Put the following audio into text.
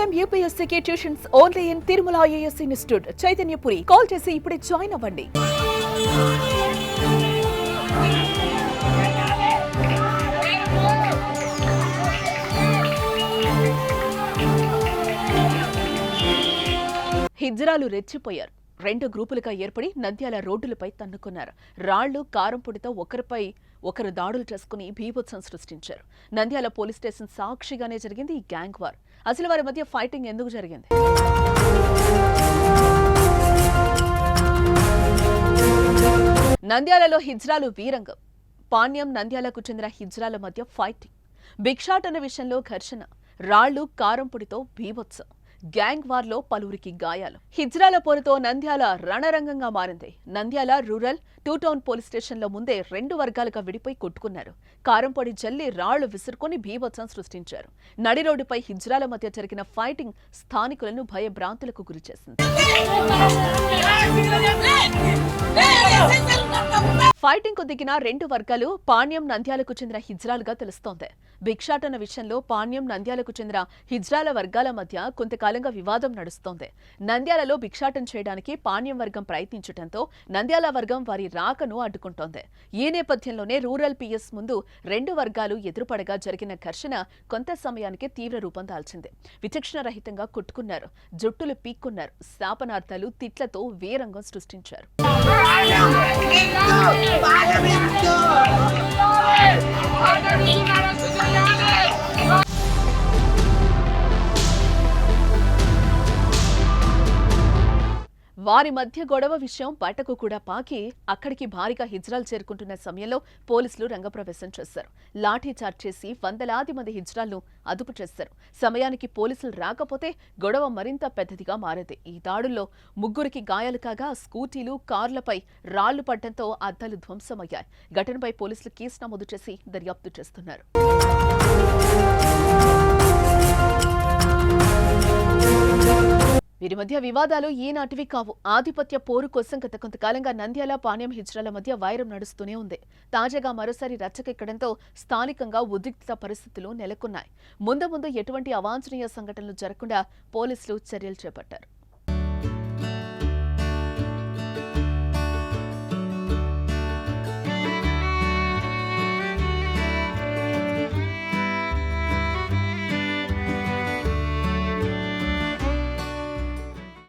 Time యూపీఎస్సీకి tuitions only in Tirumala IAS institute Chaitanyapuri. Call చేసి ఇప్పుడే జాయిన్ అవ్వండి. హిజ్రాలు రెచ్చిపోయారు. రెండు గ్రూపులుగా ఏర్పడి నంద్యాల రోడ్డులపై తన్నుకున్నారు. రాళ్లు, కారం పొడితో ఒకరిపై ఒకరు దాడులు చేసుకుని బీభత్సం సృష్టించారు. నంద్యాల పోలీస్ స్టేషన్ సాక్షిగానే జరిగింది ఈ గ్యాంగ్ వార్. అసలు వారి మధ్య ఫైటింగ్ ఎందుకు జరిగింది? నంద్యాలలో హిజ్రాలు వీరంగం. పాణ్యం, నంద్యాలకు చెందిన హిజ్రాల మధ్య ఫైటింగ్. భిక్షాటన విషయంలో ఘర్షణ. రాళ్లు, కారం పొడితో బీభత్సం. గ్యాంగ్ వార్లో పలువురికి గాయాలు. హిజ్రాల పోరుతో నంద్యాల రణరంగంగా మారింది. Nandyal rural, two town police స్టేషన్లో ముందే రెండు వర్గాలుగా విడిపోయి కొట్టుకున్నారు. కారంపొడి జల్లి, రాళ్లు విసురుకొని బీభత్సం సృష్టించారు. నడి రోడ్డుపై హిజ్రాల మధ్య జరిగిన ఫైటింగ్ స్థానికులను భయభ్రాంతులకు గురిచేసింది. ఫైటింగ్ కు దిగిన రెండు వర్గాలు పాణ్యం, నంద్యాలకు చెందిన హిజ్రాలుగా తెలుస్తోంది. భిక్షాటన విషయంలో పాణ్యం, నంద్యాలకు చెందిన హిజ్రాల వర్గాల మధ్య కొంతకాలంగా వివాదం నడుస్తోంది. నంద్యాలలో భిక్షాటన చేయడానికి పాణ్యం వర్గం ప్రయత్నించడంతో నంద్యాల వర్గం వారి రాకను అడ్డుకుంటోంది. ఈ నేపథ్యంలోనే రూరల్ పిఎస్ ముందు రెండు వర్గాలు ఎదురుపడగా జరిగిన ఘర్షణ కొంత సమయానికి తీవ్ర రూపం దాల్చింది. విచక్షణ రహితంగా కొట్టుకున్నారు, జుట్టులు పీక్కున్నారు, శాపనార్థాలు, తిట్లతో వీరంగం సృష్టించారు. వారి మధ్య గొడవ విషయం బయటకు కూడా పాకి అక్కడికి భారీగా హిజ్రాలు చేరుకుంటున్న సమయంలో పోలీసులు రంగప్రవేశం చేశారు. లాఠీచార్జ్ చేసి వందలాది మంది హిజ్రాలను అదుపు చేశారు. సమయానికి పోలీసులు రాకపోతే గొడవ మరింత పెద్దదిగా మారింది. ఈ దాడుల్లో ముగ్గురికి గాయాలు కాగా స్కూటీలు, కార్లపై రాళ్లు పడడంతో అద్దాలు ధ్వంసమయ్యాయి. ఘటనపై పోలీసులు కేసు నమోదు చేసి దర్యాప్తు చేస్తున్నారు. వీరి మధ్య వివాదాలు ఈనాటివి కావు. ఆధిపత్య పోరు కోసం గత కొంతకాలంగా నంద్యాల, పాణ్యం, హిజ్రాల మధ్య వైరం నడుస్తూనే ఉంది. తాజాగా మరోసారి రచ్చకెక్కడంతో స్థానికంగా ఉద్రిక్త పరిస్థితులు నెలకొన్నాయి. ముందు ఎటువంటి అవాంఛనీయ సంఘటనలు జరగకుండా పోలీసులు చర్యలు చేపట్టారు.